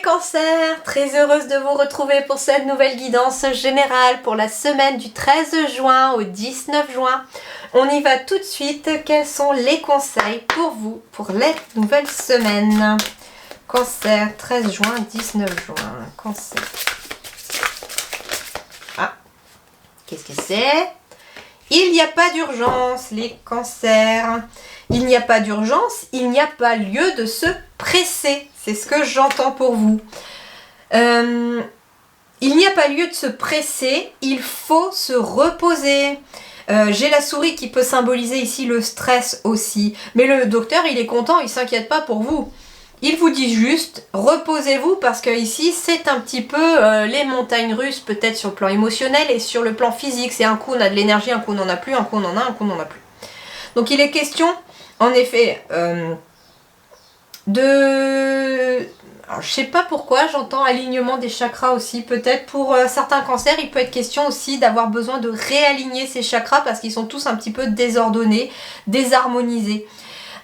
cancers, très heureuse de vous retrouver pour cette nouvelle guidance générale pour la semaine du 13 juin au 19 juin. On y va tout de suite. Quels sont les conseils pour vous pour la nouvelle semaine? Cancer, 13 juin, 19 juin. Cancer. Ah, qu'est-ce que c'est? Il n'y a pas d'urgence, les cancers. Il n'y a pas d'urgence, il n'y a pas lieu de se presser. C'est ce que j'entends pour vous. Il n'y a pas lieu de se presser, il faut se reposer. J'ai la souris qui peut symboliser ici le stress aussi. Mais le docteur, il est content, il ne s'inquiète pas pour vous. Il vous dit juste, reposez-vous parce que ici, c'est un petit peu les montagnes russes, peut-être sur le plan émotionnel et sur le plan physique. C'est un coup on a de l'énergie, un coup on n'en a plus, un coup on en a, un coup on n'en a plus. Donc il est question, en effet, alors, je sais pas pourquoi, j'entends alignement des chakras aussi. Peut-être pour certains cancers, il peut être question aussi d'avoir besoin de réaligner ces chakras parce qu'ils sont tous un petit peu désordonnés, désharmonisés.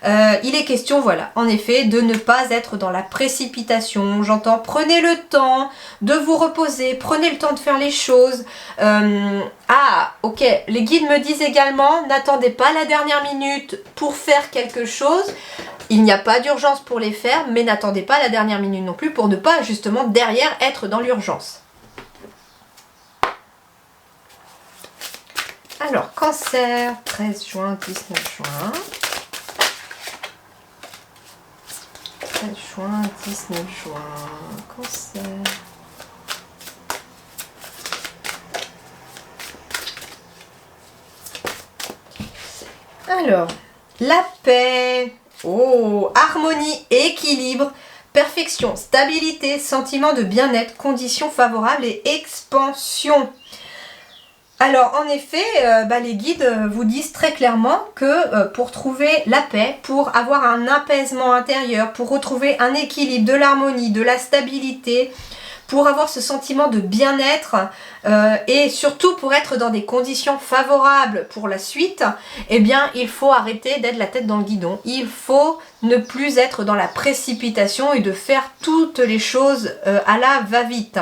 Il est question, voilà, en effet, de ne pas être dans la précipitation. J'entends, prenez le temps de vous reposer, prenez le temps de faire les choses. Ah, ok, les guides me disent également, n'attendez pas la dernière minute pour faire quelque chose. Il n'y a pas d'urgence pour les faire, mais n'attendez pas la dernière minute non plus pour ne pas justement derrière être dans l'urgence. Alors, cancer, 13 juin, 19 juin. 13 juin, 19 juin, cancer. Alors, la paix. Oh, harmonie, équilibre, perfection, stabilité, sentiment de bien-être, conditions favorables et expansion. Alors en effet, les guides vous disent très clairement que pour trouver la paix, pour avoir un apaisement intérieur, pour retrouver un équilibre, de l'harmonie, de la stabilité, pour avoir ce sentiment de bien-être et surtout pour être dans des conditions favorables pour la suite, eh bien il faut arrêter d'être la tête dans le guidon. Il faut ne plus être dans la précipitation et de faire toutes les choses à la va-vite.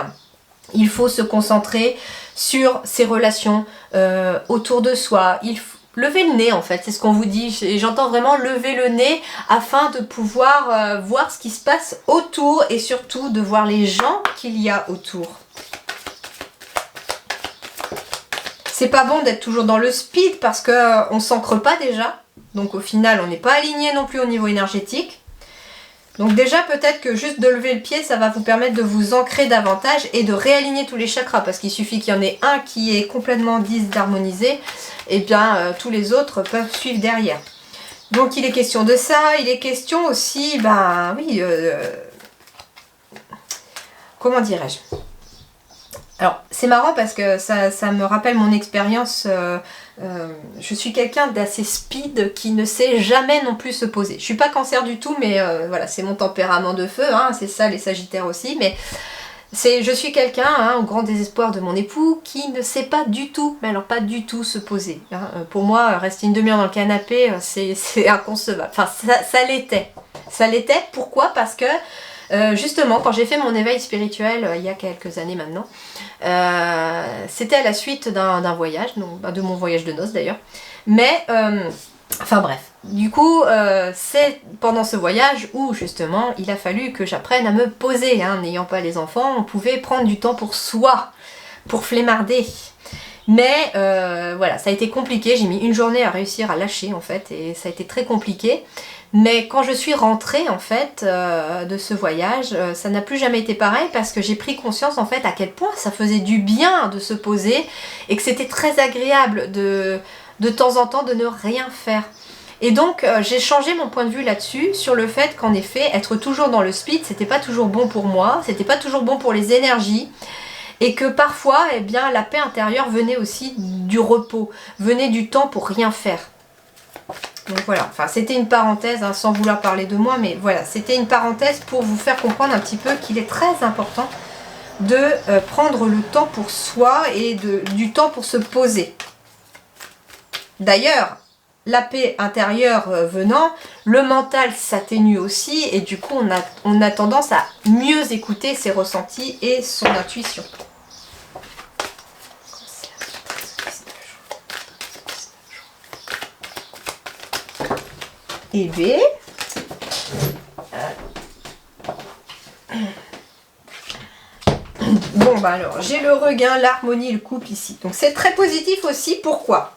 Il faut se concentrer sur ses relations autour de soi. Il faut lever le nez en fait, c'est ce qu'on vous dit. Et j'entends vraiment lever le nez afin de pouvoir voir ce qui se passe autour et surtout de voir les gens qu'il y a autour. C'est pas bon d'être toujours dans le speed parce qu'on ne s'ancre pas déjà. Donc au final, on n'est pas aligné non plus au niveau énergétique. Donc déjà peut-être que juste de lever le pied, ça va vous permettre de vous ancrer davantage et de réaligner tous les chakras parce qu'il suffit qu'il y en ait un qui est complètement disharmonisé et bien tous les autres peuvent suivre derrière. Donc il est question de ça, il est question aussi, comment dirais-je? Alors c'est marrant parce que ça me rappelle mon expérience. Je suis quelqu'un d'assez speed qui ne sait jamais non plus se poser. Je suis pas cancer du tout, mais voilà, c'est mon tempérament de feu, hein, c'est ça les sagittaires aussi, mais je suis quelqu'un, au grand désespoir de mon époux, qui ne sait pas du tout, mais alors pas du tout se poser. Hein. Pour moi, rester une demi-heure dans le canapé, c'est inconcevable. Enfin, ça l'était. Ça l'était, pourquoi? Parce que justement, quand j'ai fait mon éveil spirituel il y a quelques années maintenant, c'était à la suite d'un voyage, de mon voyage de noces d'ailleurs. Mais, enfin bref, du coup, c'est pendant ce voyage où justement il a fallu que j'apprenne à me poser. Hein. N'ayant pas les enfants, on pouvait prendre du temps pour soi, pour flemmarder. Mais voilà, ça a été compliqué, j'ai mis une journée à réussir à lâcher en fait, et ça a été très compliqué. Mais quand je suis rentrée en fait de ce voyage, ça n'a plus jamais été pareil parce que j'ai pris conscience en fait à quel point ça faisait du bien de se poser et que c'était très agréable de temps en temps de ne rien faire. Et donc j'ai changé mon point de vue là-dessus, sur le fait qu'en effet, être toujours dans le speed, c'était pas toujours bon pour moi, c'était pas toujours bon pour les énergies. Et que parfois, eh bien, la paix intérieure venait aussi du repos, venait du temps pour rien faire. Donc voilà, enfin c'était une parenthèse, hein, sans vouloir parler de moi, mais voilà, c'était une parenthèse pour vous faire comprendre un petit peu qu'il est très important de prendre le temps pour soi et du temps pour se poser. D'ailleurs, la paix intérieure venant, le mental s'atténue aussi et du coup on a tendance à mieux écouter ses ressentis et son intuition. Et B. Bon bah alors, j'ai le regain, l'harmonie, le couple ici. Donc c'est très positif aussi, pourquoi ?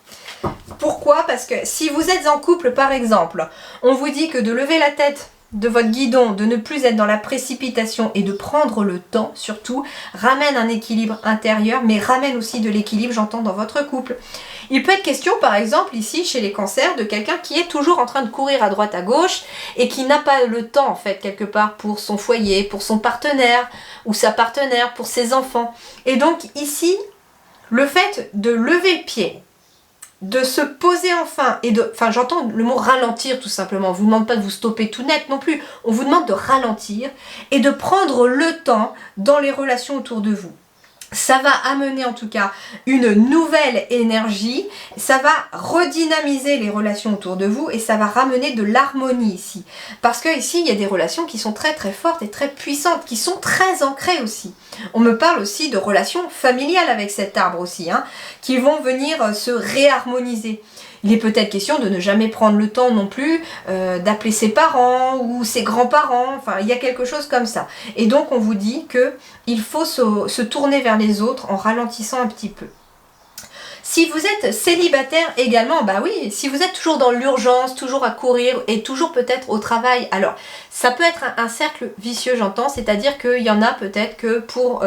Pourquoi ? Parce que si vous êtes en couple par exemple, on vous dit que de lever la tête de votre guidon, de ne plus être dans la précipitation et de prendre le temps surtout, ramène un équilibre intérieur, mais ramène aussi de l'équilibre, j'entends, dans votre couple. Il peut être question par exemple ici chez les cancers de quelqu'un qui est toujours en train de courir à droite à gauche et qui n'a pas le temps en fait quelque part pour son foyer, pour son partenaire ou sa partenaire, pour ses enfants. Et donc ici, le fait de lever le pied, de se poser enfin, j'entends le mot ralentir tout simplement, on ne vous demande pas de vous stopper tout net non plus, on vous demande de ralentir et de prendre le temps dans les relations autour de vous. Ça va amener en tout cas une nouvelle énergie, ça va redynamiser les relations autour de vous et ça va ramener de l'harmonie ici. Parce que ici, il y a des relations qui sont très très fortes et très puissantes, qui sont très ancrées aussi. On me parle aussi de relations familiales avec cet arbre aussi, qui vont venir se réharmoniser. Il est peut-être question de ne jamais prendre le temps non plus d'appeler ses parents ou ses grands-parents, enfin il y a quelque chose comme ça. Et donc on vous dit qu'il faut se tourner vers les autres en ralentissant un petit peu. Si vous êtes célibataire également, bah oui, si vous êtes toujours dans l'urgence, toujours à courir et toujours peut-être au travail, alors ça peut être un cercle vicieux, j'entends, c'est-à-dire qu'il y en a peut-être que pour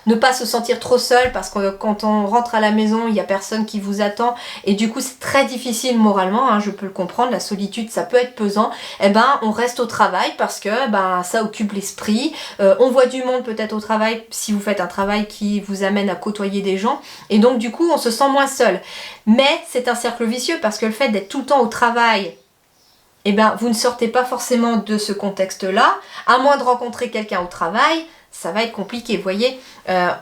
ne pas se sentir trop seul, parce que quand on rentre à la maison, il n'y a personne qui vous attend et du coup c'est très difficile moralement, je peux le comprendre, la solitude ça peut être pesant, et ben on reste au travail parce que ça occupe l'esprit, on voit du monde peut-être au travail si vous faites un travail qui vous amène à côtoyer des gens et donc du coup on se sent moins seul. Mais c'est un cercle vicieux parce que le fait d'être tout le temps au travail, vous ne sortez pas forcément de ce contexte-là, à moins de rencontrer quelqu'un au travail, ça va être compliqué, vous voyez.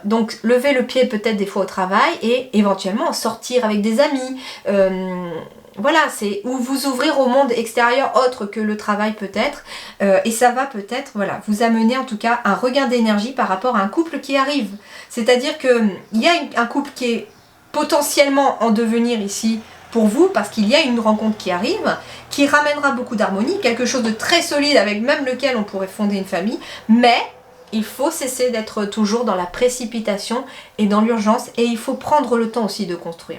Donc lever le pied peut-être des fois au travail et éventuellement sortir avec des amis. Voilà, c'est ou vous ouvrir au monde extérieur autre que le travail peut-être. Et ça va peut-être vous amener en tout cas un regain d'énergie par rapport à un couple qui arrive. C'est-à-dire qu'il y a un couple qui est potentiellement en devenir ici pour vous, parce qu'il y a une rencontre qui arrive, qui ramènera beaucoup d'harmonie, quelque chose de très solide avec même lequel on pourrait fonder une famille, mais il faut cesser d'être toujours dans la précipitation et dans l'urgence, et il faut prendre le temps aussi de construire.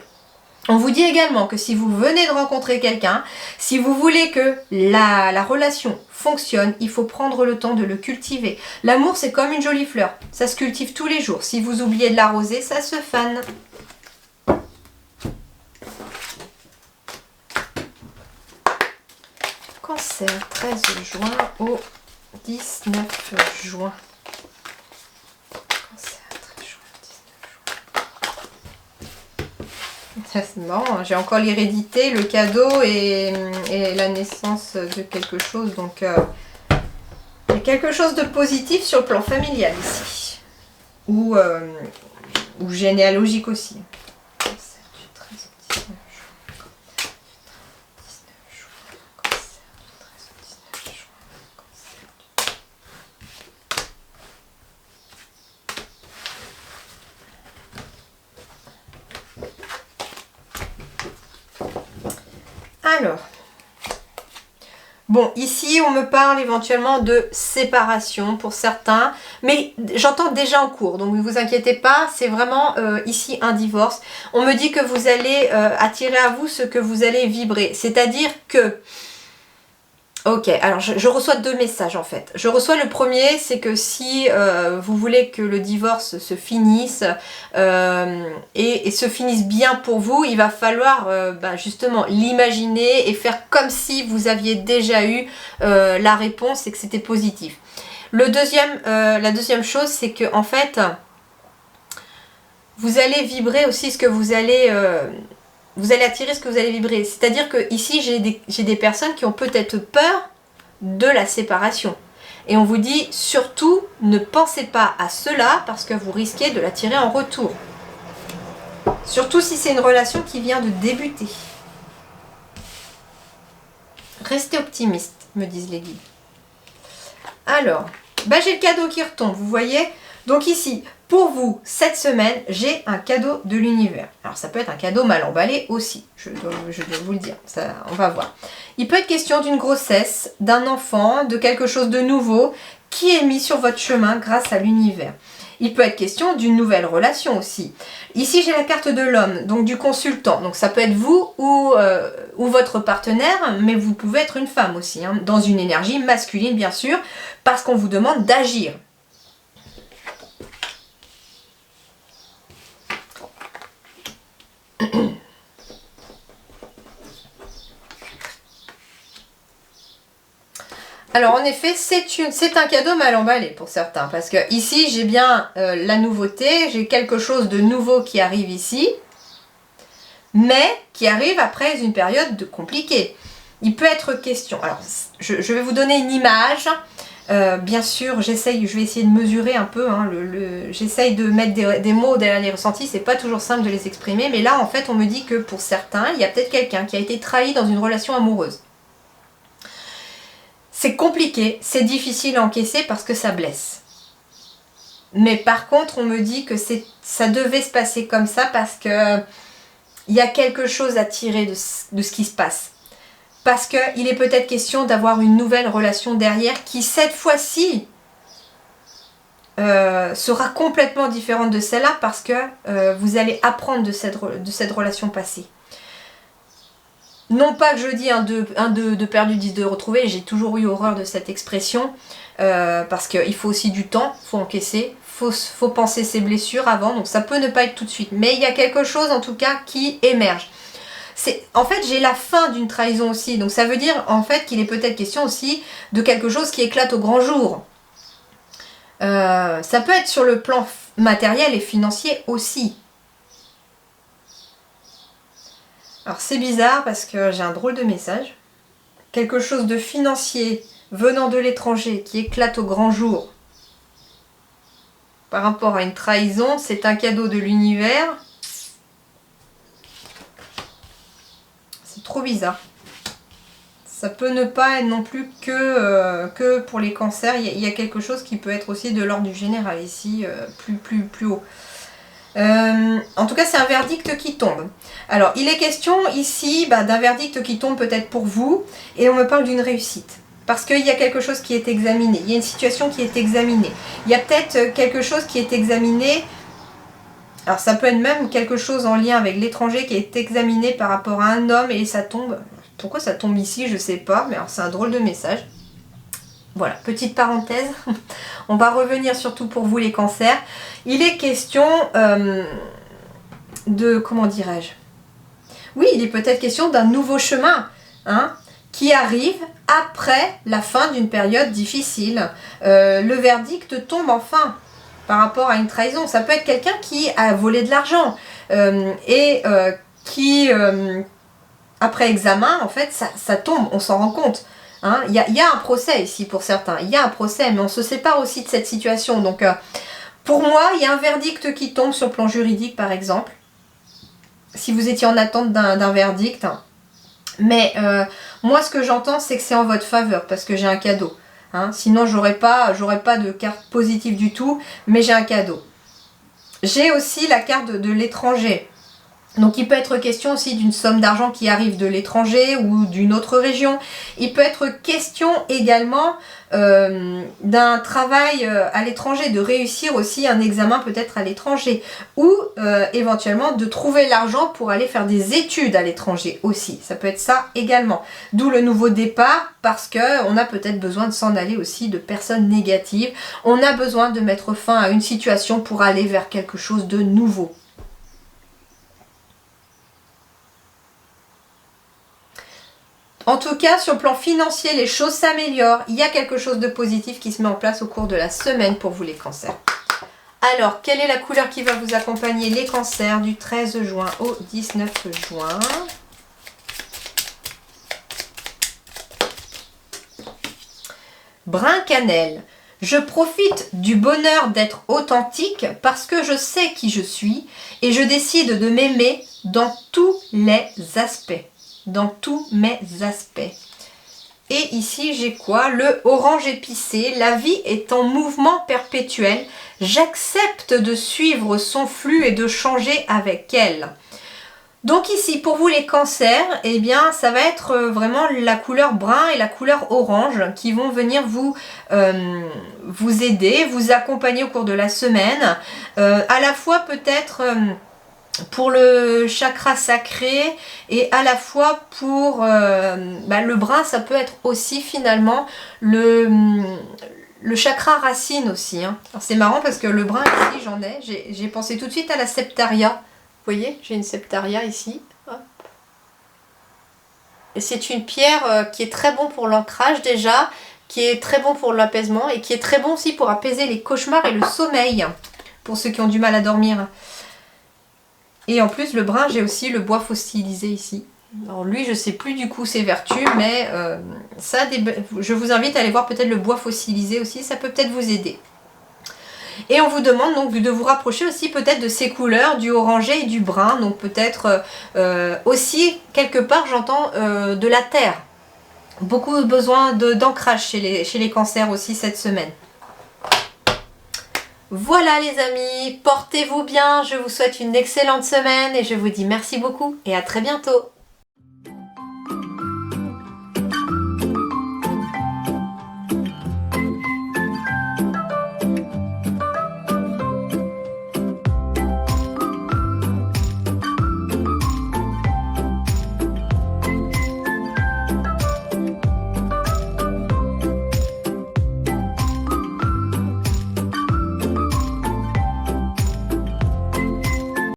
On vous dit également que si vous venez de rencontrer quelqu'un, si vous voulez que la relation fonctionne, il faut prendre le temps de le cultiver. L'amour, c'est comme une jolie fleur, ça se cultive tous les jours. Si vous oubliez de l'arroser, ça se fane. Cancer, 13 juin au 19 juin. Cancer, 13 juin, 19 juin. C'est marrant, j'ai encore l'hérédité, le cadeau et la naissance de quelque chose. Donc, il y a quelque chose de positif sur le plan familial ici. Ou généalogique aussi. Alors, bon, ici on me parle éventuellement de séparation pour certains, mais j'entends déjà en cours, donc ne vous inquiétez pas, c'est vraiment ici un divorce. On me dit que vous allez attirer à vous ce que vous allez vibrer, c'est-à-dire que... Ok, alors je reçois deux messages en fait. Je reçois le premier, c'est que si vous voulez que le divorce se finisse et se finisse bien pour vous, il va falloir justement l'imaginer et faire comme si vous aviez déjà eu la réponse et que c'était positif. La deuxième chose, c'est que en fait, vous allez vibrer aussi ce que vous allez attirer ce que vous allez vibrer. C'est-à-dire que ici, j'ai des personnes qui ont peut-être peur de la séparation. Et on vous dit, surtout, ne pensez pas à cela parce que vous risquez de l'attirer en retour. Surtout si c'est une relation qui vient de débuter. Restez optimiste, me disent les guides. Alors, j'ai le cadeau qui retombe, vous voyez. Donc ici, pour vous, cette semaine, j'ai un cadeau de l'univers. Alors ça peut être un cadeau mal emballé aussi, je dois vous le dire, ça, on va voir. Il peut être question d'une grossesse, d'un enfant, de quelque chose de nouveau qui est mis sur votre chemin grâce à l'univers. Il peut être question d'une nouvelle relation aussi. Ici, j'ai la carte de l'homme, donc du consultant. Donc ça peut être vous ou votre partenaire, mais vous pouvez être une femme aussi, hein, dans une énergie masculine bien sûr, parce qu'on vous demande d'agir. Alors en effet, c'est un cadeau mal emballé pour certains, parce que ici j'ai bien la nouveauté, j'ai quelque chose de nouveau qui arrive ici, mais qui arrive après une période compliquée. Il peut être question, alors je vais vous donner une image, bien sûr je vais essayer de mesurer un peu, hein, j'essaye de mettre des mots derrière les ressentis, c'est pas toujours simple de les exprimer, mais là en fait on me dit que pour certains, il y a peut-être quelqu'un qui a été trahi dans une relation amoureuse. C'est compliqué, c'est difficile à encaisser parce que ça blesse. Mais par contre, on me dit que ça devait se passer comme ça parce que il y a quelque chose à tirer de ce qui se passe. Parce qu'il est peut-être question d'avoir une nouvelle relation derrière qui, cette fois-ci, sera complètement différente de celle-là parce que vous allez apprendre de cette relation passée. Non pas que je dis un de perdu, 10 de retrouvé, j'ai toujours eu horreur de cette expression, parce qu'il faut aussi du temps, il faut encaisser, faut penser ses blessures avant, donc ça peut ne pas être tout de suite. Mais il y a quelque chose en tout cas qui émerge. En fait, j'ai la fin d'une trahison aussi, donc ça veut dire en fait qu'il est peut-être question aussi de quelque chose qui éclate au grand jour. Ça peut être sur le plan matériel et financier aussi. Alors c'est bizarre parce que j'ai un drôle de message. Quelque chose de financier venant de l'étranger qui éclate au grand jour par rapport à une trahison, c'est un cadeau de l'univers. C'est trop bizarre. Ça peut ne pas être non plus que pour les cancers. Il y a quelque chose qui peut être aussi de l'ordre du général ici, plus haut. En tout cas, c'est un verdict qui tombe. Alors, il est question ici d'un verdict qui tombe peut-être pour vous, et on me parle d'une réussite. Parce qu'il y a quelque chose qui est examiné, il y a une situation qui est examinée. Il y a peut-être quelque chose qui est examiné, alors ça peut être même quelque chose en lien avec l'étranger qui est examiné par rapport à un homme, et ça tombe. Pourquoi ça tombe ici, je ne sais pas, mais alors c'est un drôle de message. Voilà, petite parenthèse. On va revenir surtout pour vous les cancers. Il est question de, comment dirais-je? Oui, il est peut-être question d'un nouveau chemin, hein, qui arrive après la fin d'une période difficile. Le verdict tombe enfin par rapport à une trahison. Ça peut être quelqu'un qui a volé de l'argent et qui, après examen, en fait, ça tombe, on s'en rend compte. Hein, y a un procès ici pour certains, il y a un procès, mais on se sépare aussi de cette situation. Donc, pour moi, il y a un verdict qui tombe sur le plan juridique, par exemple. Si vous étiez en attente d'un verdict. Mais moi, ce que j'entends, c'est que c'est en votre faveur, parce que j'ai un cadeau. Hein, sinon, j'aurais pas de carte positive du tout, mais j'ai un cadeau. J'ai aussi la carte de l'étranger. Donc il peut être question aussi d'une somme d'argent qui arrive de l'étranger ou d'une autre région. Il peut être question également d'un travail à l'étranger, de réussir aussi un examen peut-être à l'étranger. Ou éventuellement de trouver l'argent pour aller faire des études à l'étranger aussi. Ça peut être ça également. D'où le nouveau départ, parce qu'on a peut-être besoin de s'en aller aussi de personnes négatives. On a besoin de mettre fin à une situation pour aller vers quelque chose de nouveau. En tout cas, sur le plan financier, les choses s'améliorent. Il y a quelque chose de positif qui se met en place au cours de la semaine pour vous les cancers. Alors, quelle est la couleur qui va vous accompagner les cancers du 13 juin au 19 juin? Brun cannelle. Je profite du bonheur d'être authentique parce que je sais qui je suis et je décide de m'aimer dans tous les aspects. Dans tous mes aspects. Et ici, j'ai quoi? Le orange épicé. La vie est en mouvement perpétuel. J'accepte de suivre son flux et de changer avec elle. Donc ici, pour vous les cancers, eh bien, ça va être vraiment la couleur brun et la couleur orange qui vont venir vous aider, vous accompagner au cours de la semaine. À la fois peut-être... pour le chakra sacré et à la fois pour le brun, ça peut être aussi finalement le chakra racine aussi. Hein. C'est marrant parce que le brun ici j'en ai, j'ai pensé tout de suite à la septaria. Vous voyez, j'ai une septaria ici. Hop. Et c'est une pierre qui est très bon pour l'ancrage déjà, qui est très bon pour l'apaisement et qui est très bon aussi pour apaiser les cauchemars et le sommeil, pour ceux qui ont du mal à dormir. Et en plus, le brun, j'ai aussi le bois fossilisé ici. Alors lui, je ne sais plus du coup ses vertus, mais je vous invite à aller voir peut-être le bois fossilisé aussi, ça peut peut-être vous aider. Et on vous demande donc de vous rapprocher aussi peut-être de ces couleurs, du orangé et du brun. Donc peut-être aussi, quelque part, j'entends de la terre. Beaucoup besoin d'ancrage chez les cancers aussi cette semaine. Voilà les amis, portez-vous bien, je vous souhaite une excellente semaine et je vous dis merci beaucoup et à très bientôt.